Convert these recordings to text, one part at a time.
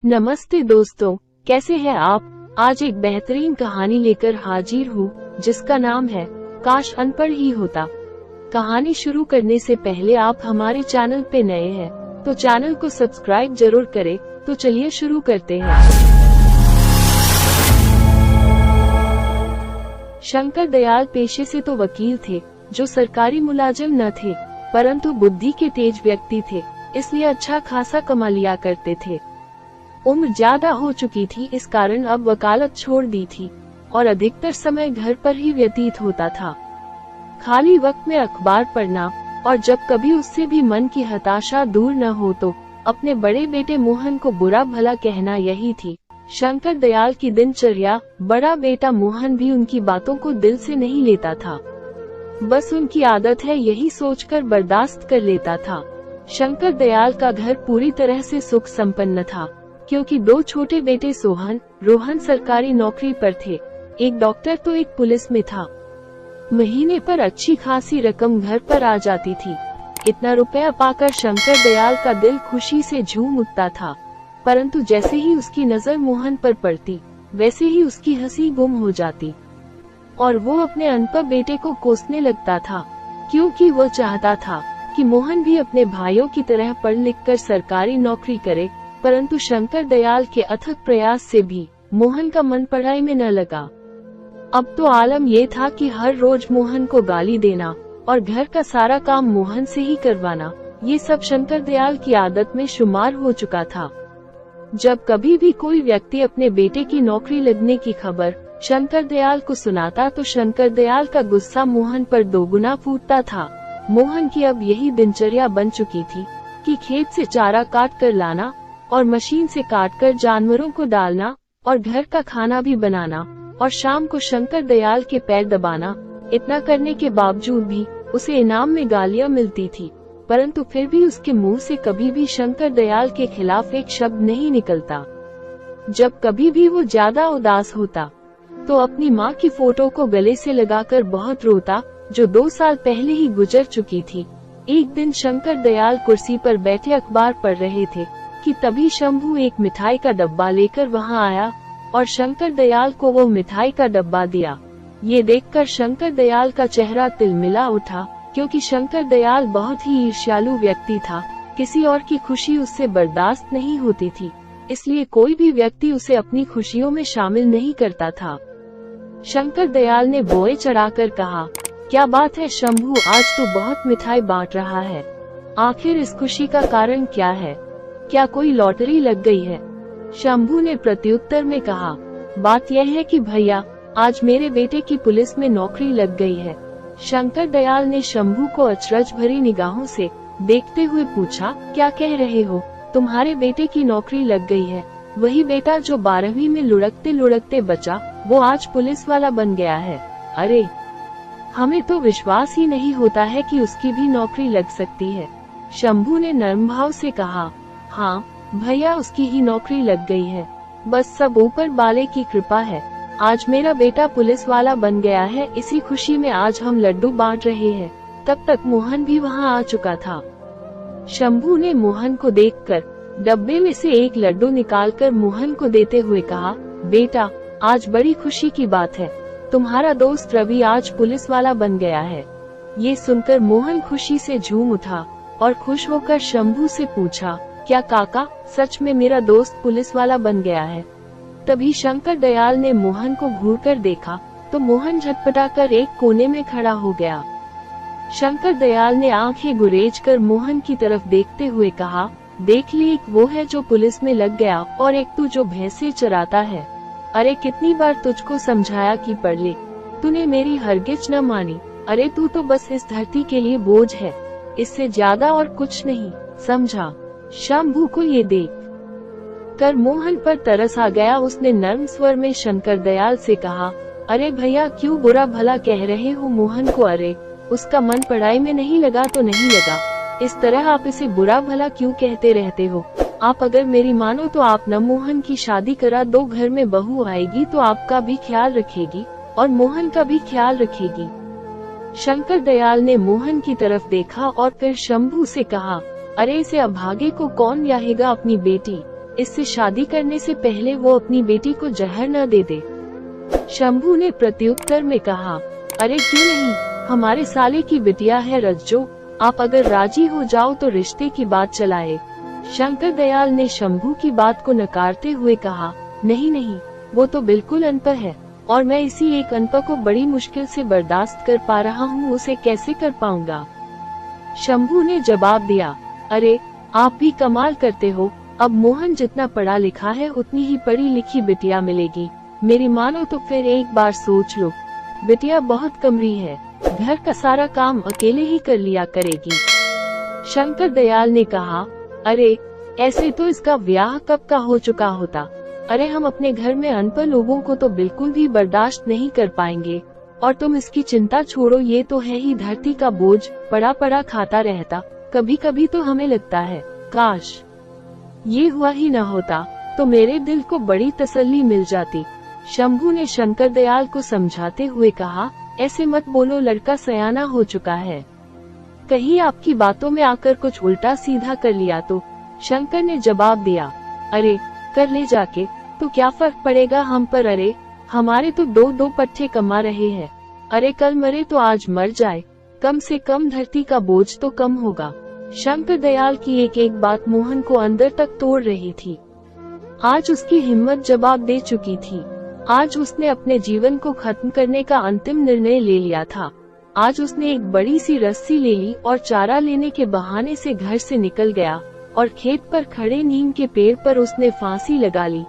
नमस्ते दोस्तों, कैसे हैं आप। आज एक बेहतरीन कहानी लेकर हाजिर हूँ जिसका नाम है काश अनपढ़ ही होता। कहानी शुरू करने से पहले आप हमारे चैनल पे नए हैं तो चैनल को सब्सक्राइब जरूर करें। तो चलिए शुरू करते हैं। शंकर दयाल पेशे से तो वकील थे, जो सरकारी मुलाजिम न थे, परंतु बुद्धि के तेज व्यक्ति थे, इसलिए अच्छा खासा कमा लिया करते थे। उम्र ज्यादा हो चुकी थी, इस कारण अब वकालत छोड़ दी थी और अधिकतर समय घर पर ही व्यतीत होता था। खाली वक्त में अखबार पढ़ना और जब कभी उससे भी मन की हताशा दूर न हो तो अपने बड़े बेटे मोहन को बुरा भला कहना, यही थी शंकर दयाल की दिनचर्या। बड़ा बेटा मोहन भी उनकी बातों को दिल से नहीं लेता था, बस उनकी आदत है यही सोचकर बर्दाश्त कर लेता था। शंकर दयाल का घर पूरी तरह से सुख संपन्न था, क्योंकि दो छोटे बेटे रोहन सरकारी नौकरी पर थे। एक डॉक्टर तो एक पुलिस में था। महीने पर अच्छी खासी रकम घर पर आ जाती थी। इतना रुपया पाकर शंकर दयाल का दिल खुशी से झूम उठता था, परंतु जैसे ही उसकी नजर मोहन पर पड़ती, वैसे ही उसकी हंसी गुम हो जाती और वो अपने अनपढ़ बेटे को कोसने लगता था, क्योंकि वो चाहता था कि मोहन भी अपने भाइयों की तरह पढ़ लिख कर सरकारी नौकरी करे। परंतु शंकर दयाल के अथक प्रयास से भी मोहन का मन पढ़ाई में न लगा। अब तो आलम ये था कि हर रोज मोहन को गाली देना और घर का सारा काम मोहन से ही करवाना, ये सब शंकर दयाल की आदत में शुमार हो चुका था। जब कभी भी कोई व्यक्ति अपने बेटे की नौकरी लगने की खबर शंकर दयाल को सुनाता तो शंकर दयाल का गुस्सा मोहन पर दोगुना फूटता था। मोहन की अब यही दिनचर्या बन चुकी थी कि खेत से चारा काट कर लाना और मशीन से काटकर जानवरों को डालना और घर का खाना भी बनाना और शाम को शंकर दयाल के पैर दबाना। इतना करने के बावजूद भी उसे इनाम में गालियां मिलती थी, परंतु फिर भी उसके मुंह से कभी भी शंकर दयाल के खिलाफ एक शब्द नहीं निकलता। जब कभी भी वो ज्यादा उदास होता तो अपनी माँ की फोटो को गले से लगाकर बहुत रोता, जो 2 साल पहले ही गुजर चुकी थी। एक दिन शंकर दयाल कुर्सी पर बैठे अखबार पढ़ रहे थे कि तभी शंभू एक मिठाई का डब्बा लेकर वहां आया और शंकर दयाल को वो मिठाई का डब्बा दिया। ये देखकर शंकर दयाल का चेहरा तिलमिला उठा, क्योंकि शंकर दयाल बहुत ही ईर्ष्यालु व्यक्ति था। किसी और की खुशी उससे बर्दाश्त नहीं होती थी, इसलिए कोई भी व्यक्ति उसे अपनी खुशियों में शामिल नहीं करता था। शंकर दयाल ने बोए चढ़ाकर कहा, क्या बात है शंभू, आज तो बहुत मिठाई बांट रहा है। आखिर इस खुशी का कारण क्या है? क्या कोई लॉटरी लग गई है? शंभू ने प्रत्युत्तर में कहा, बात यह है कि भैया, आज मेरे बेटे की पुलिस में नौकरी लग गई है। शंकर दयाल ने शंभू को अचरज भरी निगाहों से देखते हुए पूछा, क्या कह रहे हो? तुम्हारे बेटे की नौकरी लग गई है? वही बेटा जो 12वीं में लुढ़कते लुढ़कते बचा, वो आज पुलिस वाला बन गया है? अरे, हमें तो विश्वास ही नहीं होता है कि उसकी भी नौकरी लग सकती है। शंभू ने नर्म भाव से कहा, हाँ भैया, उसकी ही नौकरी लग गई है, बस सब ऊपर वाले की कृपा है। आज मेरा बेटा पुलिस वाला बन गया है, इसी खुशी में आज हम लड्डू बांट रहे हैं। तब तक मोहन भी वहां आ चुका था। शंभू ने मोहन को देखकर डब्बे में से एक लड्डू निकालकर मोहन को देते हुए कहा, बेटा, आज बड़ी खुशी की बात है, तुम्हारा दोस्त रवि आज पुलिस वाला बन गया है। ये सुनकर मोहन खुशी से झूम उठा और खुश होकर शंभू से पूछा, क्या काका, सच में मेरा दोस्त पुलिस वाला बन गया है? तभी शंकर दयाल ने मोहन को घूरकर देखा तो मोहन झटपटाकर एक कोने में खड़ा हो गया। शंकर दयाल ने आंखें गुरेजकर मोहन की तरफ देखते हुए कहा, देख ली, एक वो है जो पुलिस में लग गया और एक तू जो भैंसे चराता है। अरे कितनी बार तुझको समझाया कि पढ़ ले, तूने मेरी हरगिज न मानी। अरे तू तो बस इस धरती के लिए बोझ है, इससे ज्यादा और कुछ नहीं, समझा? शंभू को ये देख कर मोहन पर तरस आ गया। उसने नर्म स्वर में शंकर दयाल से कहा, अरे भैया, क्यों बुरा भला कह रहे हो मोहन को? अरे उसका मन पढ़ाई में नहीं लगा तो नहीं लगा, इस तरह आप इसे बुरा भला क्यों कहते रहते हो? आप अगर मेरी मानो तो आप न मोहन की शादी करा दो, घर में बहू आएगी तो आपका भी ख्याल रखेगी और मोहन का भी ख्याल रखेगी। शंकर दयाल ने मोहन की तरफ देखा और फिर शंभू से कहा, अरे इसे अभागे को कौन ब्याहेगा अपनी बेटी? इससे शादी करने से पहले वो अपनी बेटी को जहर न दे दे। शंभू ने प्रत्युत्तर में कहा, अरे क्यों नहीं, हमारे साले की बिटिया है रज्जो, आप अगर राजी हो जाओ तो रिश्ते की बात चलाए। शंकर दयाल ने शंभू की बात को नकारते हुए कहा, नहीं नहीं, वो तो बिल्कुल अनपढ़ है और मैं इसी एक अनपढ़ को बड़ी मुश्किल से बर्दाश्त कर पा रहा हूँ, उसे कैसे कर पाऊंगा। शंभू ने जवाब दिया, अरे आप भी कमाल करते हो, अब मोहन जितना पढ़ा लिखा है उतनी ही पढ़ी लिखी बिटिया मिलेगी, मेरी मानो तो फिर एक बार सोच लो, बिटिया बहुत कमरी है, घर का सारा काम अकेले ही कर लिया करेगी। शंकर दयाल ने कहा, अरे ऐसे तो इसका ब्याह कब का हो चुका होता, अरे हम अपने घर में अनपढ़ लोगों को तो बिल्कुल भी बर्दाश्त नहीं कर पाएंगे, और तुम इसकी चिंता छोड़ो, ये तो है ही धरती का बोझ, पड़ा पड़ा खाता रहता। कभी कभी तो हमें लगता है काश ये हुआ ही न होता, तो मेरे दिल को बड़ी तसल्ली मिल जाती। शंभू ने शंकर दयाल को समझाते हुए कहा, ऐसे मत बोलो, लड़का सयाना हो चुका है, कहीं आपकी बातों में आकर कुछ उल्टा सीधा कर लिया तो। शंकर ने जवाब दिया, अरे कर ले जाके, तो क्या फर्क पड़ेगा हम पर, अरे हमारे तो दो दो पट्टे कमा रहे हैं, अरे कल मरे तो आज मर जाए, कम से कम धरती का बोझ तो कम होगा। शंकर दयाल की एक एक बात मोहन को अंदर तक तोड़ रही थी। आज उसकी हिम्मत जवाब दे चुकी थी, आज उसने अपने जीवन को खत्म करने का अंतिम निर्णय ले लिया था। आज उसने एक बड़ी सी रस्सी ले ली और चारा लेने के बहाने से घर से निकल गया और खेत पर खड़े नीम के पेड़ पर उसने फांसी लगा ली।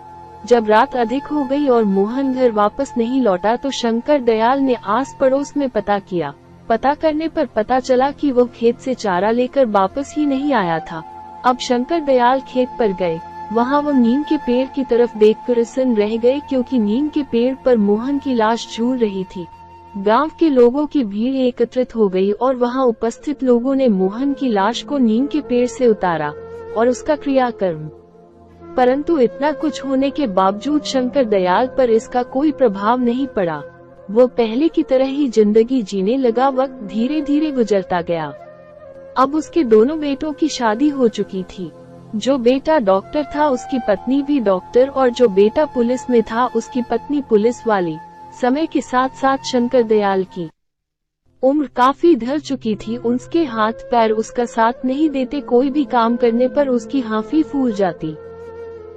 जब रात अधिक हो गई और मोहन घर वापस नहीं लौटा तो शंकर दयाल ने आस पड़ोस में पता किया। पता करने पर पता चला कि वो खेत से चारा लेकर वापस ही नहीं आया था। अब शंकर दयाल खेत पर गए, वहाँ वो नीम के पेड़ की तरफ देखकर प्रसन्न रह गए, क्योंकि नीम के पेड़ पर मोहन की लाश झूल रही थी। गांव के लोगों की भीड़ एकत्रित हो गई और वहां उपस्थित लोगों ने मोहन की लाश को नीम के पेड़ से उतारा और उसका क्रियाकर्म, परंतु इतना कुछ होने के बावजूद शंकर दयाल पर इसका कोई प्रभाव नहीं पड़ा। वो पहले की तरह ही जिंदगी जीने लगा। वक्त धीरे धीरे गुजरता गया। अब उसके दोनों बेटों की शादी हो चुकी थी। जो बेटा डॉक्टर था उसकी पत्नी भी डॉक्टर, और जो बेटा पुलिस में था उसकी पत्नी पुलिस वाली। समय के साथ साथ शंकर दयाल की उम्र काफी ढल चुकी थी। उसके हाथ पैर उसका साथ नहीं देते, कोई भी काम करने पर उसकी हाफी फूल जाती।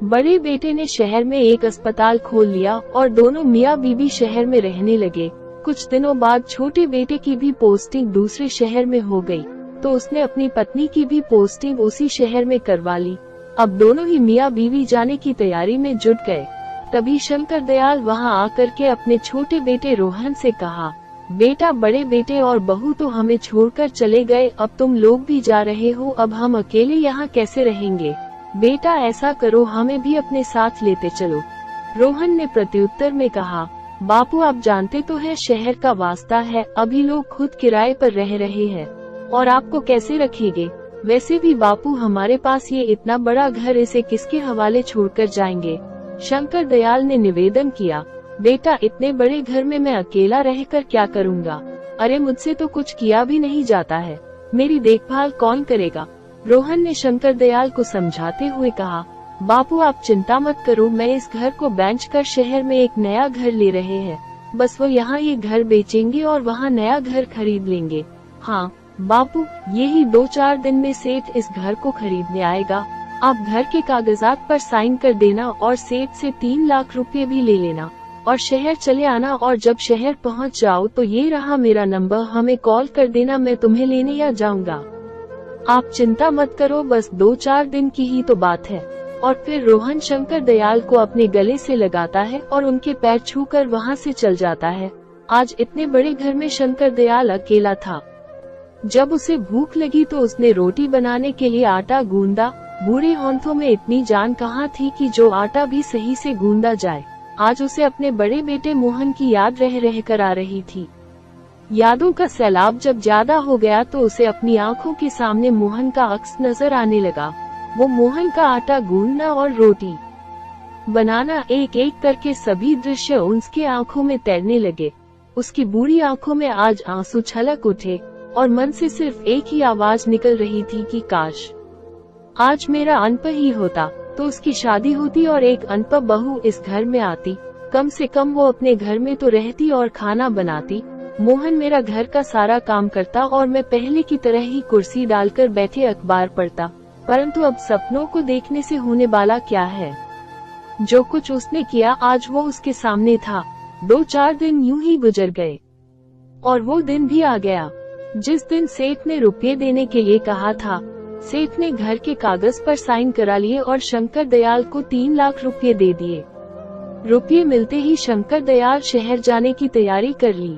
बड़े बेटे ने शहर में एक अस्पताल खोल लिया और दोनों मियाँ बीबी शहर में रहने लगे। कुछ दिनों बाद छोटे बेटे की भी पोस्टिंग दूसरे शहर में हो गई, तो उसने अपनी पत्नी की भी पोस्टिंग उसी शहर में करवा ली। अब दोनों ही मियाँ बीवी जाने की तैयारी में जुट गए। तभी शंकर दयाल वहां आकर के अपने छोटे बेटे रोहन से कहा, बेटा, बड़े बेटे और बहू तो हमें छोड़कर चले गए, अब तुम लोग भी जा रहे हो, अब हम अकेले यहाँ कैसे रहेंगे? बेटा ऐसा करो, हमें भी अपने साथ लेते चलो। रोहन ने प्रत्युत्तर में कहा, बापू आप जानते तो है शहर का वास्ता है, अभी लोग खुद किराए पर रह रहे हैं और आपको कैसे रखेंगे? वैसे भी बापू हमारे पास ये इतना बड़ा घर, इसे किसके हवाले छोड़कर जाएंगे? शंकर दयाल ने निवेदन किया, बेटा इतने बड़े घर में मैं अकेला रहकर क्या करूँगा? अरे मुझसे तो कुछ किया भी नहीं जाता है, मेरी देखभाल कौन करेगा? रोहन ने शंकर दयाल को समझाते हुए कहा, बापू आप चिंता मत करो, मैं इस घर को बेच कर शहर में एक नया घर ले रहे हैं, बस वो यहाँ ये घर बेचेंगे और वहाँ नया घर खरीद लेंगे। हाँ बापू, यही 2-4 दिन में सेठ इस घर को खरीदने आएगा, आप घर के कागजात पर साइन कर देना और सेठ से 3 लाख रुपए भी ले लेना और शहर चले आना, और जब शहर पहुंच जाओ तो ये रहा मेरा नंबर, हमें कॉल कर देना, मैं तुम्हें लेने आ जाऊंगा। आप चिंता मत करो, बस 2-4 दिन की ही तो बात है। और फिर रोहन शंकर दयाल को अपने गले से लगाता है और उनके पैर छूकर वहाँ से चल जाता है। आज इतने बड़े घर में शंकर दयाल अकेला था। जब उसे भूख लगी तो उसने रोटी बनाने के लिए आटा गूंदा। बूढ़े हाथों में इतनी जान कहाँ थी कि जो आटा भी सही से गूंदा जाए। आज उसे अपने बड़े बेटे मोहन की याद रह रह कर आ रही थी। यादों का सैलाब जब ज्यादा हो गया तो उसे अपनी आंखों के सामने मोहन का अक्स नजर आने लगा। वो मोहन का आटा गूंदना और रोटी बनाना, एक एक करके सभी दृश्य उसके आंखों में तैरने लगे। उसकी बूढ़ी आंखों में आज आंसू छलक उठे और मन से सिर्फ एक ही आवाज निकल रही थी कि काश आज मेरा अनपढ़ ही होता, तो उसकी शादी होती और एक अनपढ़ बहू इस घर में आती। कम से कम वो अपने घर में तो रहती और खाना बनाती। मोहन मेरा घर का सारा काम करता और मैं पहले की तरह ही कुर्सी डालकर बैठे अखबार पढ़ता। परंतु अब सपनों को देखने से होने वाला क्या है। जो कुछ उसने किया आज वो उसके सामने था। 2-4 दिन यूं ही गुजर गए और वो दिन भी आ गया जिस दिन सेठ ने रुपये देने के लिए कहा था। सेठ ने घर के कागज पर साइन करा लिए और शंकर दयाल को 3 लाख रुपये दे दिए। रुपये मिलते ही शंकर दयाल शहर जाने की तैयारी कर ली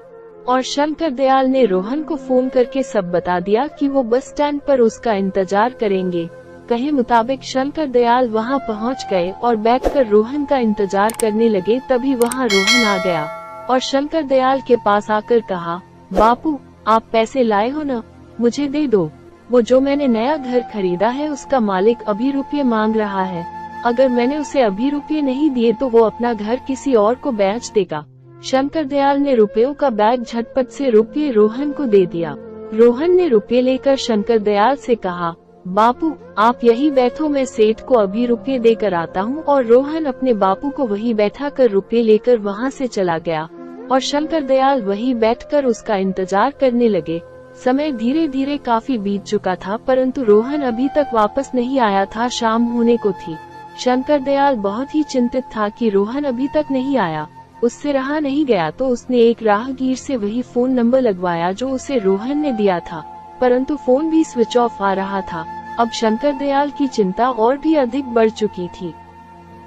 और शंकर दयाल ने रोहन को फोन करके सब बता दिया कि वो बस स्टैंड पर उसका इंतजार करेंगे। कहे मुताबिक शंकर दयाल वहां पहुंच गए और बैठकर रोहन का इंतजार करने लगे। तभी वहां रोहन आ गया और शंकर दयाल के पास आकर कहा, बापू आप पैसे लाए हो ना, मुझे दे दो। वो जो मैंने नया घर खरीदा है उसका मालिक अभी रुपये मांग रहा है। अगर मैंने उसे अभी रुपये नहीं दिए तो वो अपना घर किसी और को बेच देगा। शंकर दयाल ने रुपयों का बैग झटपट से रुपये रोहन को दे दिया। रोहन ने रुपये लेकर शंकर दयाल से कहा, बापू आप यही बैठो, मैं सेठ को अभी रुपये देकर आता हूँ। और रोहन अपने बापू को वही बैठा कर रुपये लेकर वहाँ से चला गया और शंकर दयाल वही बैठकर उसका इंतजार करने लगे। समय धीरे धीरे काफी बीत चुका था परंतु रोहन अभी तक वापस नहीं आया था। शाम होने को थी। शंकर दयाल बहुत ही चिंतित था कि रोहन अभी तक नहीं आया। उससे रहा नहीं गया तो उसने एक राहगीर से वही फोन नंबर लगवाया जो उसे रोहन ने दिया था, परंतु फोन भी स्विच ऑफ आ रहा था। अब शंकर दयाल की चिंता और भी अधिक बढ़ चुकी थी।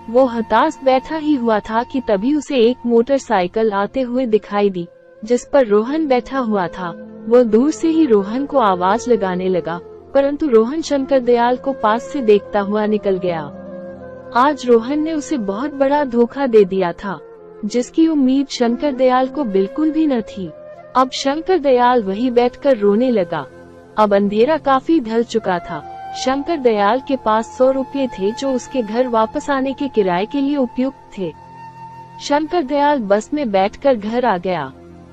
वो हताश बैठा ही हुआ था कि तभी उसे एक मोटरसाइकिल आते हुए दिखाई दी जिस पर रोहन बैठा हुआ था। वो दूर से ही रोहन को आवाज लगाने लगा परंतु रोहन शंकर दयाल को पास से देखता हुआ निकल गया। आज रोहन ने उसे बहुत बड़ा धोखा दे दिया था जिसकी उम्मीद शंकर दयाल को बिल्कुल भी न थी। अब शंकर दयाल वही बैठकर रोने लगा। अब अंधेरा काफी ढल चुका था। शंकर दयाल के पास 100 रुपये थे जो उसके घर वापस आने के किराए के लिए उपयुक्त थे। शंकर दयाल बस में बैठकर घर आ गया।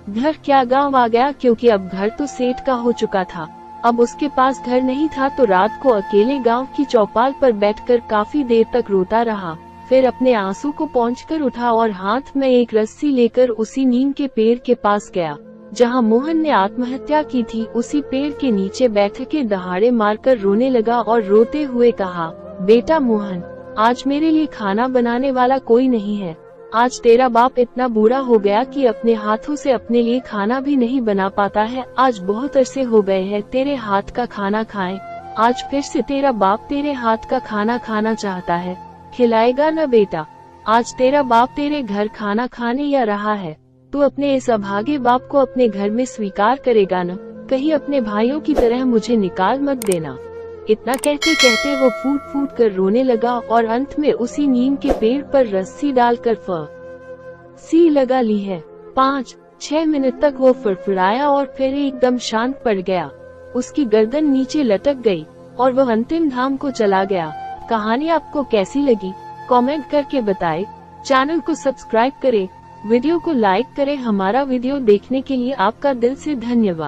घर क्या गांव आ गया, क्योंकि अब घर तो सेठ का हो चुका था। अब उसके पास घर नहीं था तो रात को अकेले गांव की चौपाल पर बैठकर काफी देर तक रोता रहा। फिर अपने आंसू को पोंछकर उठा और हाथ में एक रस्सी लेकर उसी नीम के पेड़ के पास गया जहां मोहन ने आत्महत्या की थी। उसी पेड़ के नीचे बैठ के दहाड़े मारकर रोने लगा और रोते हुए कहा, बेटा मोहन, आज मेरे लिए खाना बनाने वाला कोई नहीं है। आज तेरा बाप इतना बूढ़ा हो गया कि अपने हाथों से अपने लिए खाना भी नहीं बना पाता है। आज बहुत अरसे हो गए हैं तेरे हाथ का खाना खाएं। आज फिर से तेरा बाप तेरे हाथ का खाना खाना चाहता है, खिलाएगा न बेटा? आज तेरा बाप तेरे घर खाना खाने या रहा है, तू अपने इस अभागे बाप को अपने घर में स्वीकार करेगा न? कहीं अपने भाइयों की तरह मुझे निकाल मत देना। इतना कहते कहते वो फूट फूट कर रोने लगा और अंत में उसी नीम के पेड़ पर रस्सी डालकर फांसी लगा ली है। 5-6 मिनट तक वो फड़फड़ाया और फिर एकदम शांत पड़ गया। उसकी गर्दन नीचे लटक गई और वह अंतिम धाम को चला गया। कहानी आपको कैसी लगी कमेंट करके बताएं। चैनल को सब्सक्राइब करें, वीडियो को लाइक करें। हमारा वीडियो देखने के लिए आपका दिल से धन्यवाद।